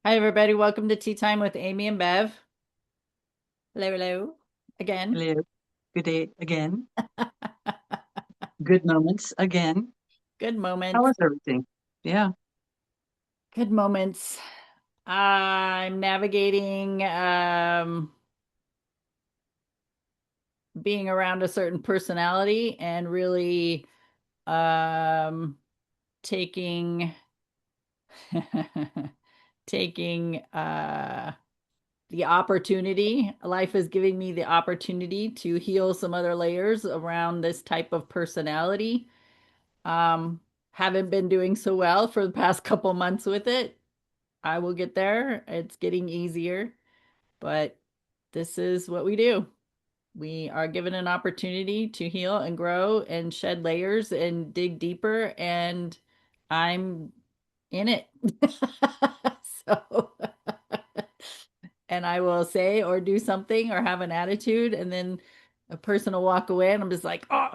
Hi, everybody. Welcome to Tea Time with Amy and Bev. Hello, hello. Again. Hello. Good day again. Good moments again. Good How moments. was everything? Yeah. Good moments. I'm navigating being around a certain personality and really um, taking taking the opportunity. Life is giving me the opportunity to heal some other layers around this type of personality. Um, haven't been doing so well for the past couple months with it. I will get there. It's getting easier, but this is what we do. We are given an opportunity to heal and grow and shed layers and dig deeper, and I'm in it. So, and I will say or do something or have an attitude, and then a person will walk away, and I'm just like, oh,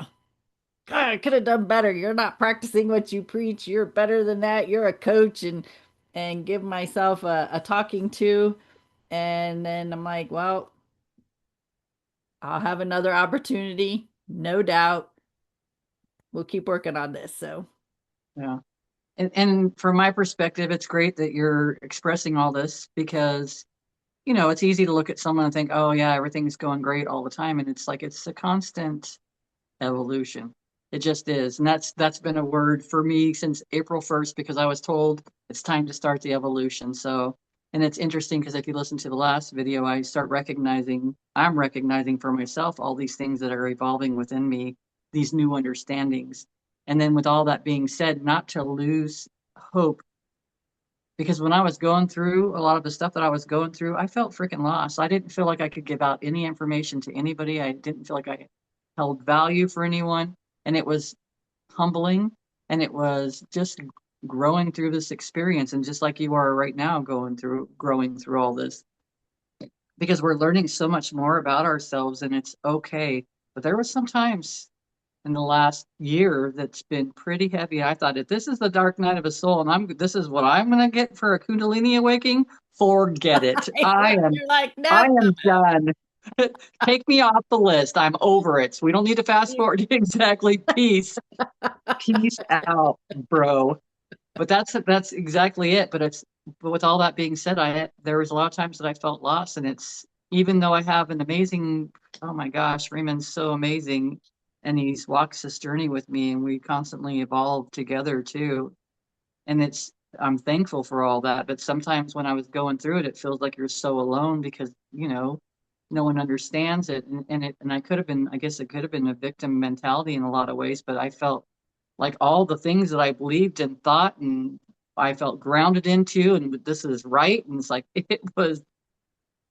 God, I could have done better. You're not practicing what you preach. You're better than that. You're a coach and give myself a talking to. And then I'm like, well, I'll have another opportunity, no doubt. We'll keep working on this. So Yeah. And from my perspective, it's great that you're expressing all this because, it's easy to look at someone and think, oh yeah, everything's going great all the time. And it's like it's a constant evolution. It just is. And that's been a word for me since April 1st because I was told it's time to start the evolution. So, and it's interesting because if you listen to the last video, I'm recognizing for myself all these things that are evolving within me, these new understandings. And then with all that being said, not to lose hope because when I was going through a lot of the stuff that I was going through, I felt freaking lost. I didn't feel like I could give out any information to anybody. I didn't feel like I held value for anyone. And it was humbling and it was just growing through this experience. And just like you are right now, growing through all this because we're learning so much more about ourselves and it's okay. But there was some times in the last year that's been pretty heavy. I thought if this is the dark night of a soul and this is what I'm gonna get for a Kundalini awakening, forget it. you're like, I nope. am done. Take me off the list. I'm over it. We don't need to fast forward. Exactly. Peace. Peace out, bro. But that's exactly it. But with all that being said, there was a lot of times that I felt lost, and it's even though I have an amazing, oh my gosh, Raymond's so amazing, and he's walks this journey with me, and we constantly evolve together too. And I'm thankful for all that. But sometimes when I was going through it, it feels like you're so alone because no one understands it, and I could have been, I guess it could have been a victim mentality in a lot of ways, but I felt like all the things that I believed and thought and I felt grounded into and this is right. And it's like it was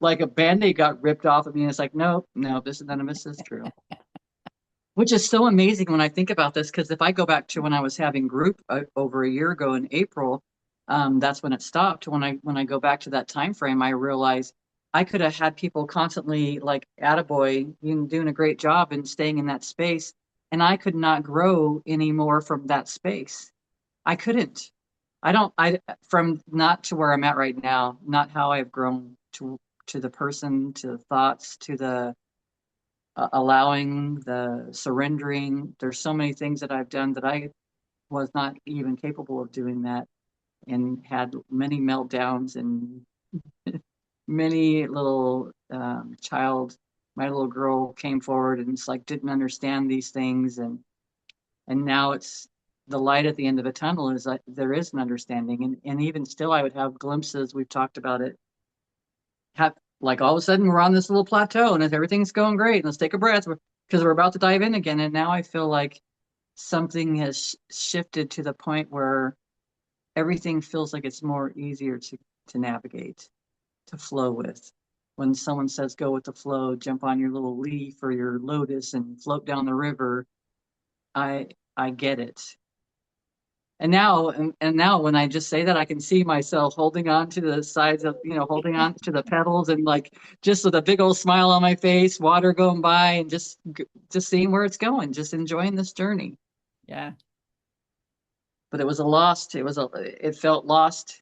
like a band-aid got ripped off of me. And it's like, nope, no, none of this is true. Which is so amazing when I think about this, because if I go back to when I was having group over a year ago in April, that's when it stopped. When I go back to that time frame, I realize I could have had people constantly like, "Attaboy, you doing a great job," and staying in that space, and I could not grow anymore from that space. I couldn't. I don't. I from not to where I'm at right now. Not how I've grown to the person, to the thoughts, to the allowing, the surrendering. There's so many things that I've done that I was not even capable of doing that, and had many meltdowns and many little my little girl came forward and it's like didn't understand these things and now it's the light at the end of the tunnel is like there is an understanding and even still I would have glimpses. We've talked about it, have like all of a sudden we're on this little plateau and everything's going great. Let's take a breath because we're about to dive in again. And now I feel like something has shifted to the point where everything feels like it's more easier to navigate, to flow with. When someone says go with the flow, jump on your little leaf or your lotus and float down the river, I I get it. And now when I just say that, I can see myself holding on to the sides of, holding on to the pedals and like just with a big old smile on my face, water going by and just seeing where it's going, just enjoying this journey. Yeah. But it was a lost, it felt lost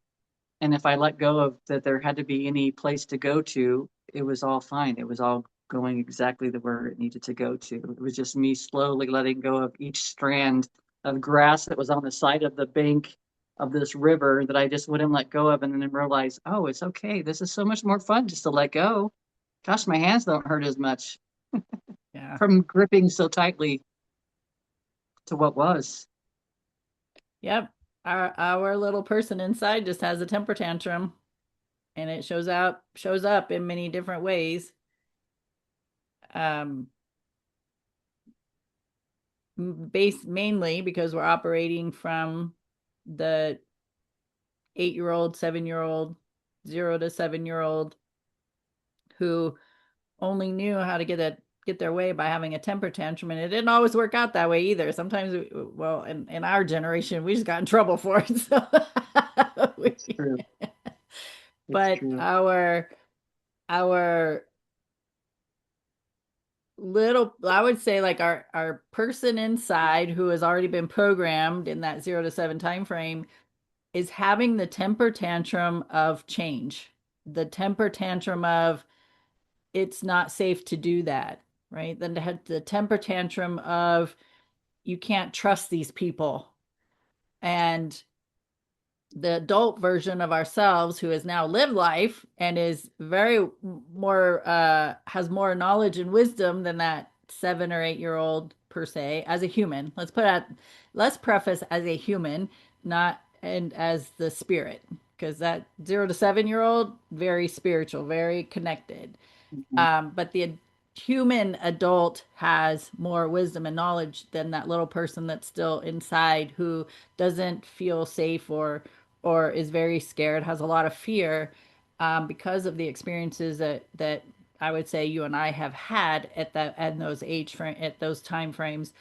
And if I let go of that there had to be any place to go to, it was all fine. It was all going exactly the where it needed to go to. It was just me slowly letting go of each strand of grass that was on the side of the bank of this river that I just wouldn't let go of, and then realize, oh, it's okay. This is so much more fun just to let go. Gosh, my hands don't hurt as much Yeah. from gripping so tightly to what was. Yep. Our little person inside just has a temper tantrum, and it shows up in many different ways. Um, based mainly because we're operating from the 8-year old, 7-year old, 0 to 7-year old who only knew how to get their way by having a temper tantrum, and it didn't always work out that way either. Sometimes, well, in our generation, we just got in trouble for it. So, It's true. It's but true. our little, I would say, like our person inside who has already been programmed in that 0 to 7 time frame is having the temper tantrum of change, the temper tantrum of it's not safe to do that, right? Then the temper tantrum of you can't trust these people. And the adult version of ourselves who has now lived life and is very more has more knowledge and wisdom than that 7 or 8 year old per se as a human. Let's preface as a human, not and as the spirit, because that 0 to 7 year old very spiritual, very connected. Mhm. But the human adult has more wisdom and knowledge than that little person that's still inside who doesn't feel safe or is very scared, has a lot of fear because of the experiences that I would say you and I have had at those at those time frames.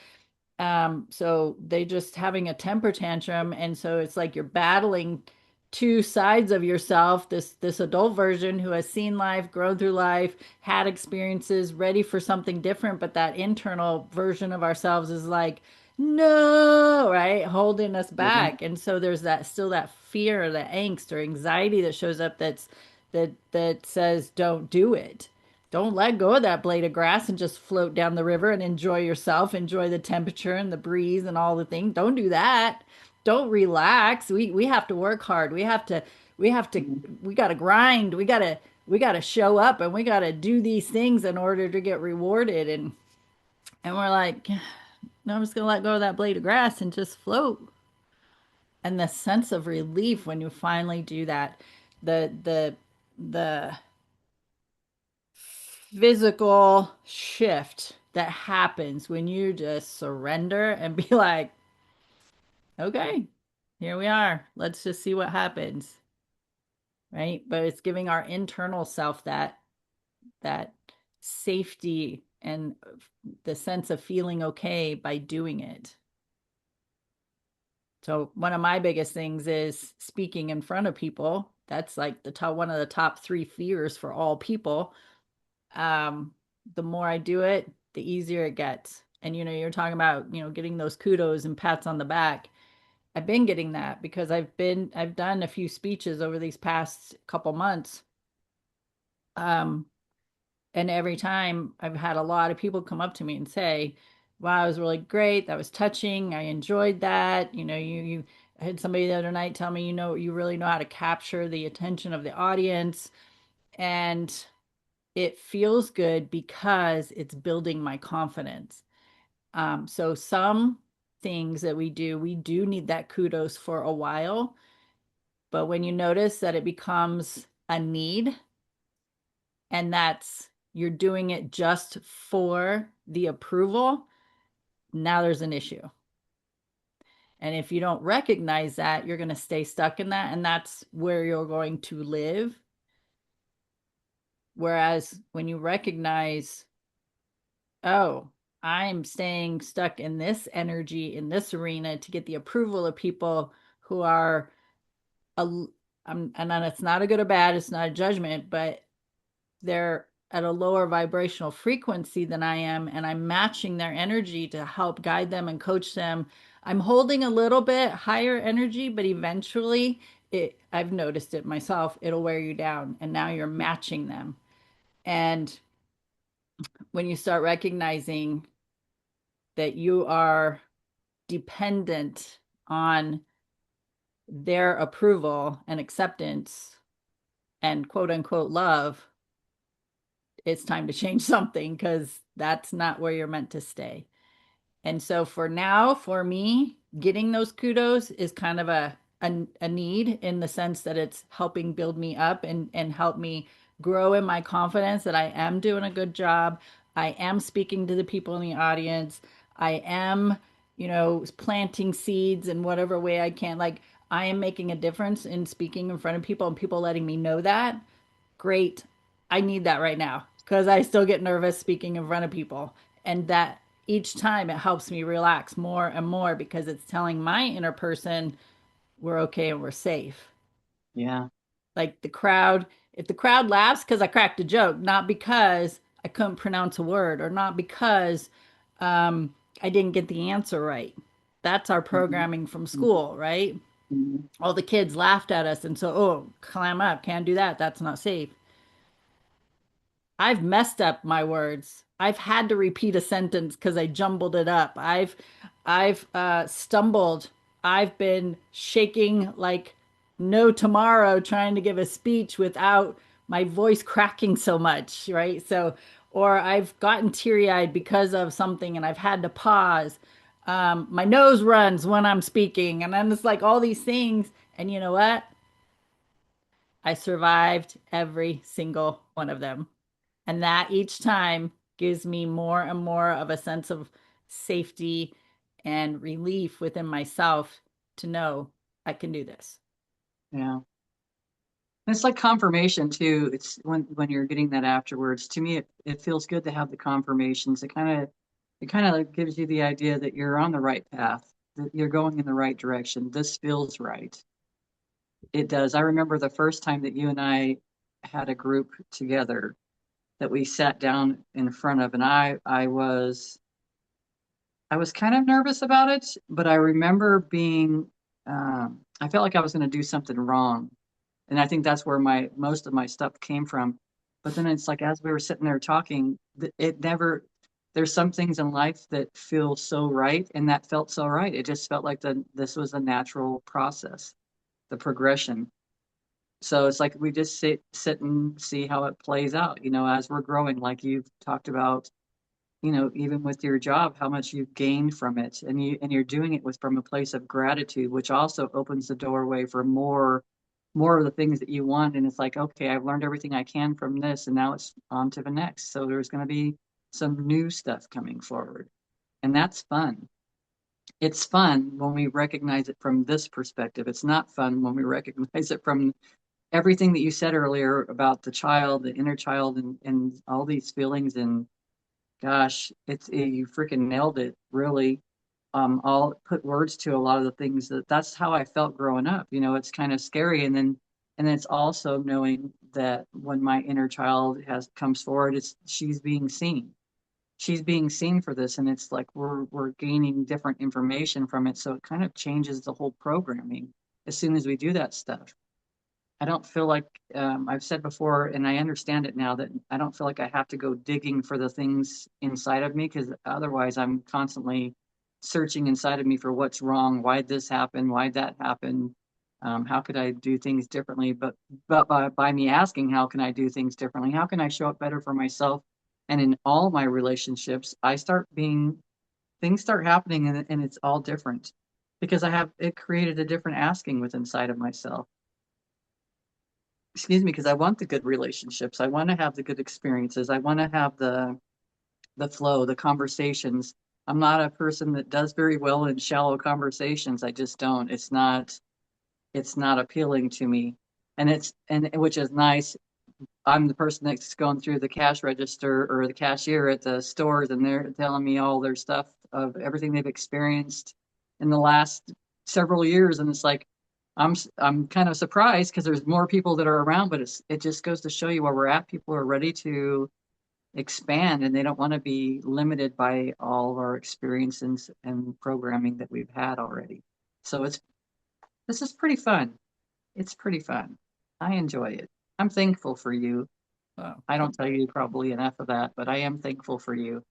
So they just having a temper tantrum, and so it's like you're battling two sides of yourself, this adult version who has seen life, grown through life, had experiences, ready for something different, but that internal version of ourselves is like, no, right, holding us Yeah. back. And so there's that still that fear, the angst or anxiety that shows up that says don't do it. Don't let go of that blade of grass and just float down the river and enjoy yourself, enjoy the temperature and the breeze and all the things. Don't do that. Don't relax. We have to work hard. We have to Mhm. we got to grind. We got to show up and we got to do these things in order to get rewarded, and we're like, no, I'm just going to let go of that blade of grass and just float. And the sense of relief when you finally do that, the physical shift that happens when you just surrender and be like, okay, here we are. Let's just see what happens. Right. But it's giving our internal self that safety and the sense of feeling okay by doing it. So one of my biggest things is speaking in front of people. That's like one of the top three fears for all people. um, the more I do it, the easier it gets. And you're talking about, getting those kudos and pats on the back. I've been getting that because I've done a few speeches over these past couple months. Um, and every time I've had a lot of people come up to me and say, "Wow, it was really great. That was touching. I enjoyed that." You I had somebody the other night tell me, you really know how to capture the attention of the audience. And it feels good because it's building my confidence. So some things that we do need that kudos for a while. But when you notice that it becomes a need and that's you're doing it just for the approval, now there's an issue. And if you don't recognize that, you're going to stay stuck in that. And that's where you're going to live. Whereas when you recognize, oh, I'm staying stuck in this energy in this arena to get the approval of people who are a and then it's not a good or bad, it's not a judgment, but they're at a lower vibrational frequency than I am, and I'm matching their energy to help guide them and coach them. I'm holding a little bit higher energy, but eventually I've noticed it myself, it'll wear you down and now you're matching them. And when you start recognizing that you are dependent on their approval and acceptance and quote unquote love, it's time to change something because that's not where you're meant to stay. And so for now, for me, getting those kudos is kind of a need in the sense that it's helping build me up and help me grow in my confidence that I am doing a good job. I am speaking to the people in the audience. I am, planting seeds in whatever way I can. Like I am making a difference in speaking in front of people and people letting me know that. Great. I need that right now because I still get nervous speaking in front of people. And that each time it helps me relax more and more because it's telling my inner person we're okay and we're safe. Yeah. Like the crowd, if the crowd laughs because I cracked a joke, not because I couldn't pronounce a word or not because I didn't get the answer right. That's our Mhm. programming from school, right? Mhm. All the kids laughed at us and so, oh, clam up, can't do that. That's not safe. I've messed up my words. I've had to repeat a sentence because I jumbled it up. I've stumbled. I've been shaking like no tomorrow trying to give a speech without my voice cracking so much, right? So, or I've gotten teary-eyed because of something and I've had to pause. My nose runs when I'm speaking, and then it's like all these things. And you know what? I survived every single one of them. And that each time gives me more and more of a sense of safety and relief within myself to know I can do this. Yeah. It's like confirmation too. It's when you're getting that afterwards. To me, it feels good to have the confirmations. It kind of like gives you the idea that you're on the right path, that you're going in the right direction. This feels right. It does. I remember the first time that you and I had a group together that we sat down in front of, and I was kind of nervous about it, but I remember I felt like I was going to do something wrong. And I think that's where my most of my stuff came from. But then it's like as we were sitting there talking, it never, there's some things in life that feel so right, and that felt so right. It just felt like this was a natural process, the progression. So it's like we just sit and see how it plays out, as we're growing, like you've talked about, even with your job, how much you've gained from it, and you're doing it with from a place of gratitude, which also opens the doorway for more of the things that you want. And it's like, okay, I've learned everything I can from this, and now it's on to the next. So there's going to be some new stuff coming forward, and that's fun. It's fun when we recognize it from this perspective. It's not fun when we recognize it from everything that you said earlier about the child, the inner child, and all these feelings. And gosh, you freaking nailed it, really. I'll put words to a lot of the things that's how I felt growing up. It's kind of scary, and then it's also knowing that when my inner child has comes forward, it's she's being seen. She's being seen for this, and it's like we're gaining different information from it, so it kind of changes the whole programming as soon as we do that stuff. I don't feel like I've said before, and I understand it now that I don't feel like I have to go digging for the things inside of me because otherwise I'm constantly searching inside of me for what's wrong, why this happened, why that happened, how could I do things differently? But by me asking, how can I do things differently? How can I show up better for myself? And in all my relationships, things start happening, and it's all different because it created a different asking with inside of myself. Excuse me, because I want the good relationships. I want to have the good experiences. I want to have the flow, the conversations. I'm not a person that does very well in shallow conversations. I just don't. It's not appealing to me. And which is nice. I'm the person that's going through the cash register or the cashier at the stores, and they're telling me all their stuff of everything they've experienced in the last several years, and it's like I'm kind of surprised because there's more people that are around, but it just goes to show you where we're at. People are ready to expand, and they don't want to be limited by all of our experiences and programming that we've had already. So this is pretty fun. It's pretty fun. I enjoy it. I'm thankful for you. Oh, I don't tell you probably enough of that, but I am thankful for you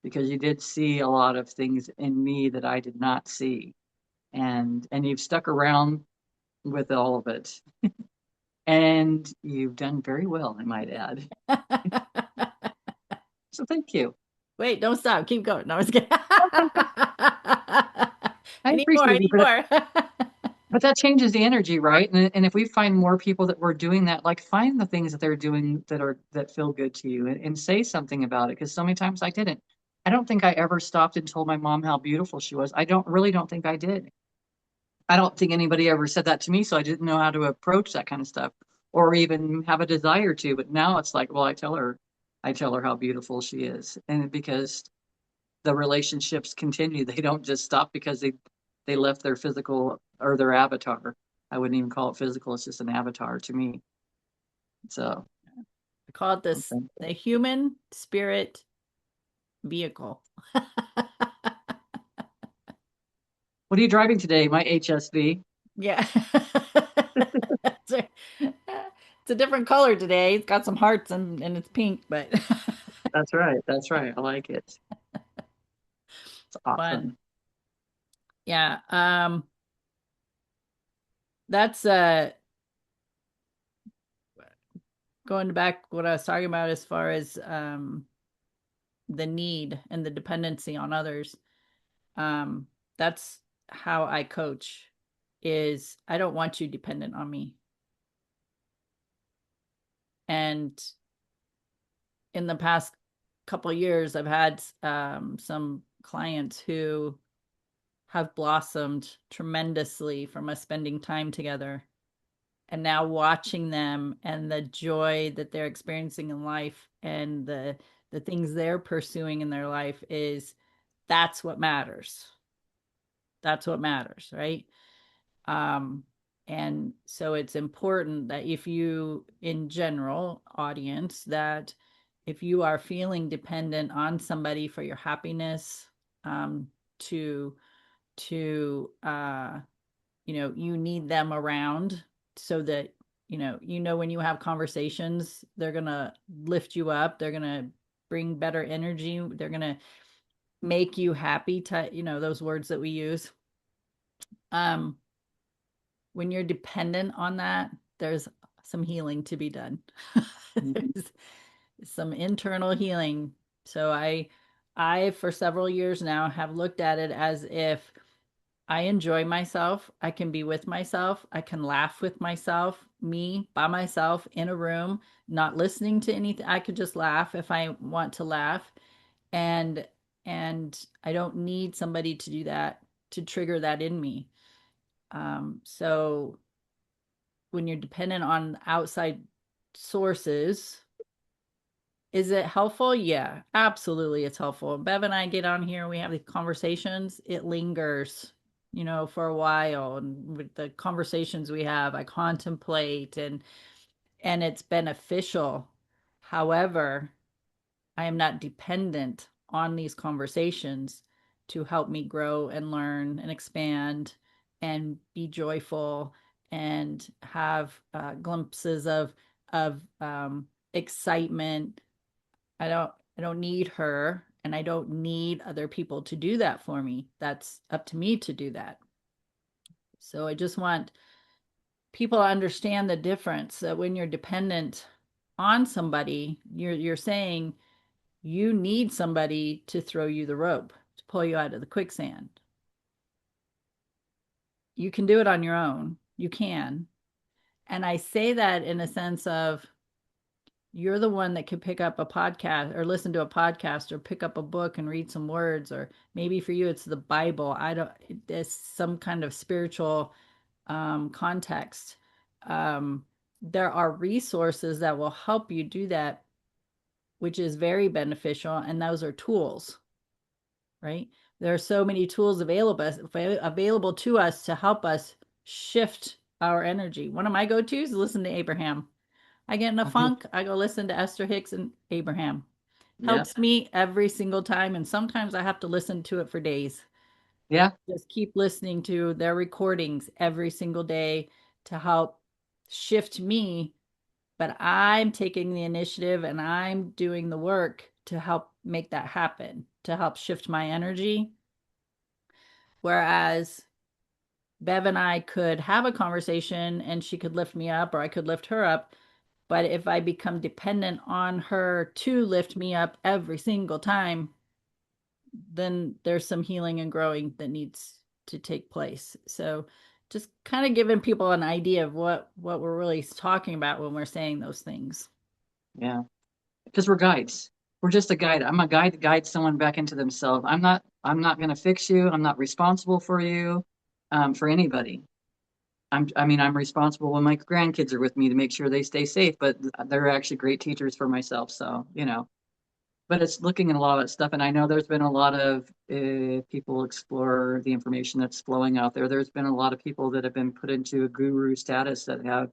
because you did see a lot of things in me that I did not see. And you've stuck around with all of it. And you've done very well, I might add. So thank you. wait, don't stop. Keep going. No, I was kidding. I I need more. I appreciate you, need more. but that changes the energy, right? And if we find more people that were doing that, like find the things that they're doing that feel good to you and say something about it. Because so many times I didn't. I don't think I ever stopped and told my mom how beautiful she was. I don't think I did. I don't think anybody ever said that to me, so I didn't know how to approach that kind of stuff or even have a desire to. But now it's like, well, I tell her how beautiful she is. And because the relationships continue, they don't just stop because they left their physical or their avatar. I wouldn't even call it physical, it's just an avatar to me. So I call it I'm this thankful. the human spirit vehicle. What are you driving today? My HSV. Yeah. It's a different color today. It's got some hearts and it's pink, but That's right. That's right. I like it. It's fun. awesome. Yeah. That's going back what I was talking about as far as the need and the dependency on others. Um, that's how I coach is I don't want you dependent on me. And in the past couple of years, I've had some clients who have blossomed tremendously from us spending time together. And now watching them and the joy that they're experiencing in life and the things they're pursuing in their life is that's what matters. That's what matters, right? Um, and so it's important that if you, in general, audience, that if you are feeling dependent on somebody for your happiness, um, to to you need them around so that when you have conversations, they're gonna lift you up. They're gonna bring better energy. They're gonna make you happy. To those words that we use. Um, when you're dependent on that, there's some healing to be done. Mhm. There's some internal healing. So I for several years now have looked at it as if I enjoy myself, I can be with myself, I can laugh with myself, me by myself in a room, not listening to anything. I could just laugh if I want to laugh. And I don't need somebody to do that to trigger that in me. So when you're dependent on outside sources, is it helpful? Yeah, absolutely. It's helpful. Bev and I get on here, we have the conversations, it lingers, for a while. And with the conversations we have, I contemplate and it's beneficial. However, I am not dependent on these conversations to help me grow and learn and expand and be joyful and have glimpses of excitement. I don't need her and I don't need other people to do that for me. That's up to me to do that. So I just want people to understand the difference that when you're dependent on somebody, you're saying you need somebody to throw you the rope, to pull you out of the quicksand. You can do it on your own. You can. And I say that in a sense of you're the one that could pick up a podcast or listen to a podcast or pick up a book and read some words, or maybe for you it's the Bible. I don't, it's some kind of spiritual context. Um, there are resources that will help you do that, which is very beneficial. And those are tools, right? There are so many tools available to us to help us shift our energy. One of my go-tos is listen to Abraham. I get in a Mhm. funk, I go listen to Esther Hicks and Abraham. Yeah. Helps me every single time, and sometimes I have to listen to it for days. Yeah. Just keep listening to their recordings every single day to help. shift me, but I'm taking the initiative and I'm doing the work to help make that happen, to help shift my energy. Whereas Bev and I could have a conversation and she could lift me up or I could lift her up. But if I become dependent on her to lift me up every single time, then there's some healing and growing that needs to take place. So just kind of giving people an idea of what we're really talking about when we're saying those things. Yeah. Because we're guides. We're just a guide. I'm a guide to guide someone back into themselves. I'm not going to fix you. I'm not responsible for you, for anybody. I'm responsible when my grandkids are with me to make sure they stay safe, but they're actually great teachers for myself. So, but it's looking at a lot of stuff. And I know there's been a lot of people explore the information that's flowing out there. There's been a lot of people that have been put into a guru status that have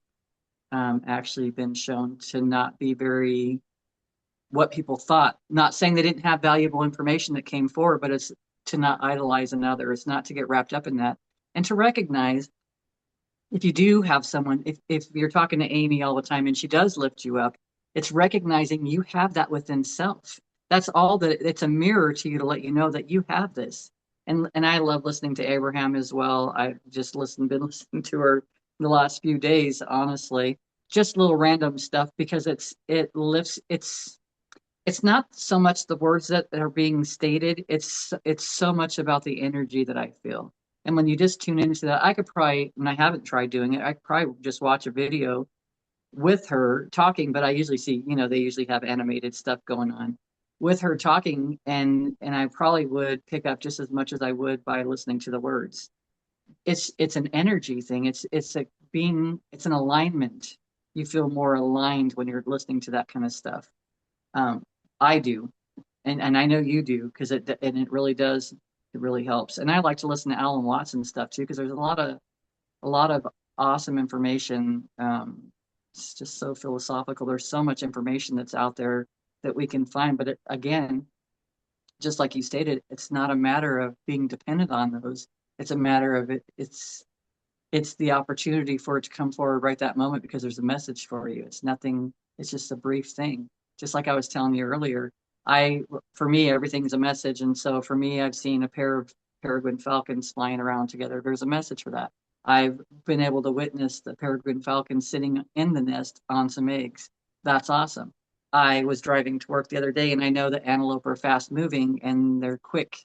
actually been shown to not be very what people thought. Not saying they didn't have valuable information that came forward, but it's to not idolize another. It's not to get wrapped up in that. And to recognize if you do have someone, if you're talking to Amy all the time and she does lift you up, it's recognizing you have that within self. That's all that it's a mirror to you to let you know that you have this. And I love listening to Abraham as well. I've just been listening to her the last few days, honestly. Just little random stuff because it lifts it's not so much the words that are being stated, it's so much about the energy that I feel. And when you just tune into that, I could probably, and I haven't tried doing it, I could probably just watch a video with her talking, but I usually see, they usually have animated stuff going on with her talking, and I probably would pick up just as much as I would by listening to the words. It's an energy thing. It's an alignment. You feel more aligned when you're listening to that kind of stuff. Um, I do, and I know you do because it really does. It really helps. And I like to listen to Alan Watson stuff too because there's a lot of awesome information. It's just so philosophical. There's so much information that's out there that we can find. But again, just like you stated, it's not a matter of being dependent on those. It's a matter of it's the opportunity for it to come forward right that moment because there's a message for you. It's nothing, it's just a brief thing. Just like I was telling you earlier, I, for me, everything's a message. And so for me, I've seen a pair of peregrine falcons flying around together. There's a message for that. I've been able to witness the peregrine falcon sitting in the nest on some eggs. That's awesome. I was driving to work the other day and I know that antelope are fast moving and they're quick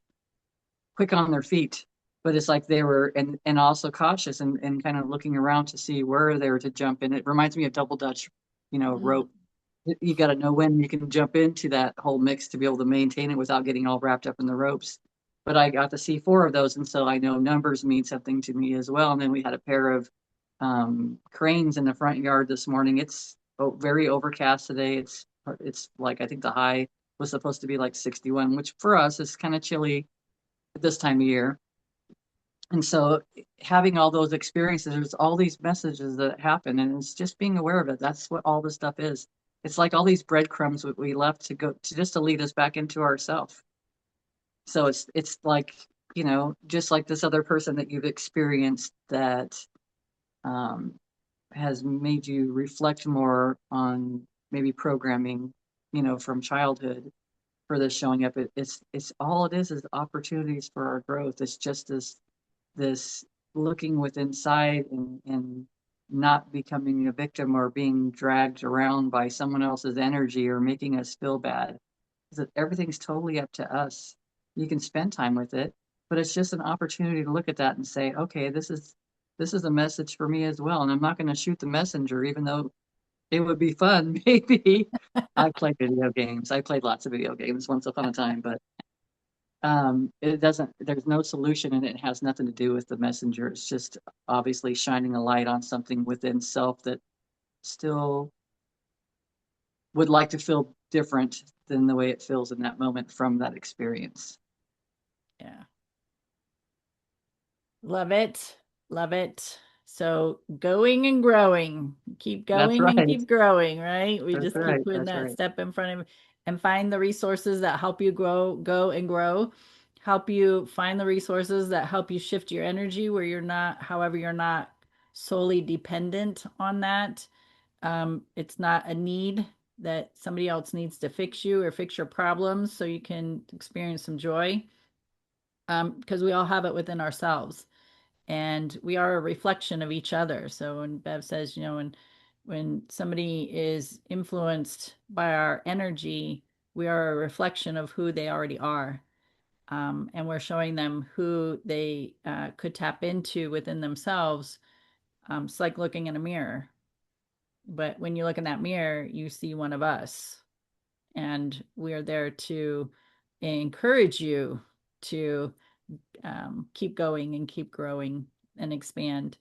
on their feet, but it's like they were and also cautious and kind of looking around to see where they were to jump in. It reminds me of double dutch, Mm. rope. You got to know when you can jump into that whole mix to be able to maintain it without getting all wrapped up in the ropes. But I got to see four of those, and so I know numbers mean something to me as well. And then we had a pair of cranes in the front yard this morning. It's very overcast today. It's like I think the high was supposed to be like 61, which for us is kind of chilly at this time of year. And so having all those experiences, there's all these messages that happen, and it's just being aware of it. That's what all this stuff is. It's like all these breadcrumbs that we left to go to just to lead us back into ourself. So it's like, just like this other person that you've experienced that um, has made you reflect more on maybe programming, from childhood for this showing up. It's all it is opportunities for our growth. It's just this looking with inside and not becoming a victim or being dragged around by someone else's energy or making us feel bad. That everything's totally up to us. You can spend time with it, but it's just an opportunity to look at that and say, okay, this is a message for me as well. And I'm not going to shoot the messenger, even though it would be fun, maybe. I played video games. I played lots of video games once upon a time, but it doesn't, there's no solution and it has nothing to do with the messenger. It's just obviously shining a light on something within self that still would like to feel different than the way it feels in that moment from that experience. Yeah. Love it. Love it. So going and growing, keep That's going right. and keep growing, right? We That's just keep right. putting That's that right. step in front of and find the resources that help you go and grow. Help you find the resources that help you shift your energy where you're not, however, you're not solely dependent on that. It's not a need that somebody else needs to fix you or fix your problems so you can experience some joy, because we all have it within ourselves and we are a reflection of each other. So when Bev says, when somebody is influenced by our energy, we are a reflection of who they already are. And we're showing them who they could tap into within themselves. It's like looking in a mirror. But when you look in that mirror, you see one of us. And we're there to encourage you to keep going and keep growing and expand.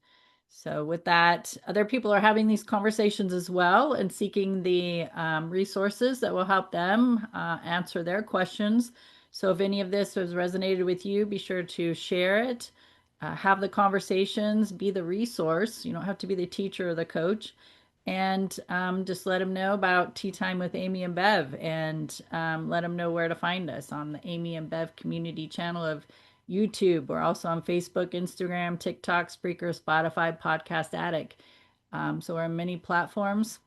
So, with that, other people are having these conversations as well and seeking the resources that will help them answer their questions. So, if any of this has resonated with you, be sure to share it, have the conversations, be the resource. You don't have to be the teacher or the coach. And just let them know about Tea Time with Amy and Bev, and let them know where to find us on the Amy and Bev community channel of YouTube. We're also on Facebook, Instagram, TikTok, Spreaker, Spotify, Podcast Addict. So we're on many platforms.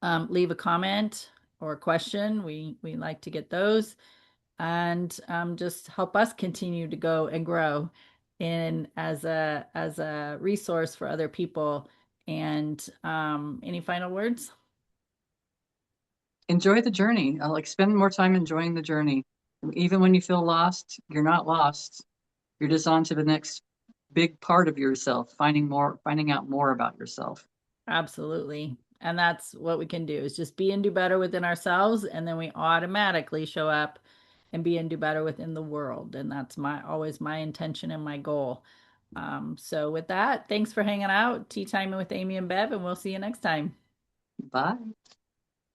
Leave a comment or a question. We like to get those, and just help us continue to go and grow in as a resource for other people. And any final words? Enjoy the journey. Like spend more time enjoying the journey. Even when you feel lost, you're not lost. You're just on to the next big part of yourself, finding out more about yourself. Absolutely. And that's what we can do is just be and do better within ourselves. And then we automatically show up and be and do better within the world. And that's my always my intention and my goal. So with that, thanks for hanging out. Tea time with Amy and Bev, and we'll see you next time. Bye.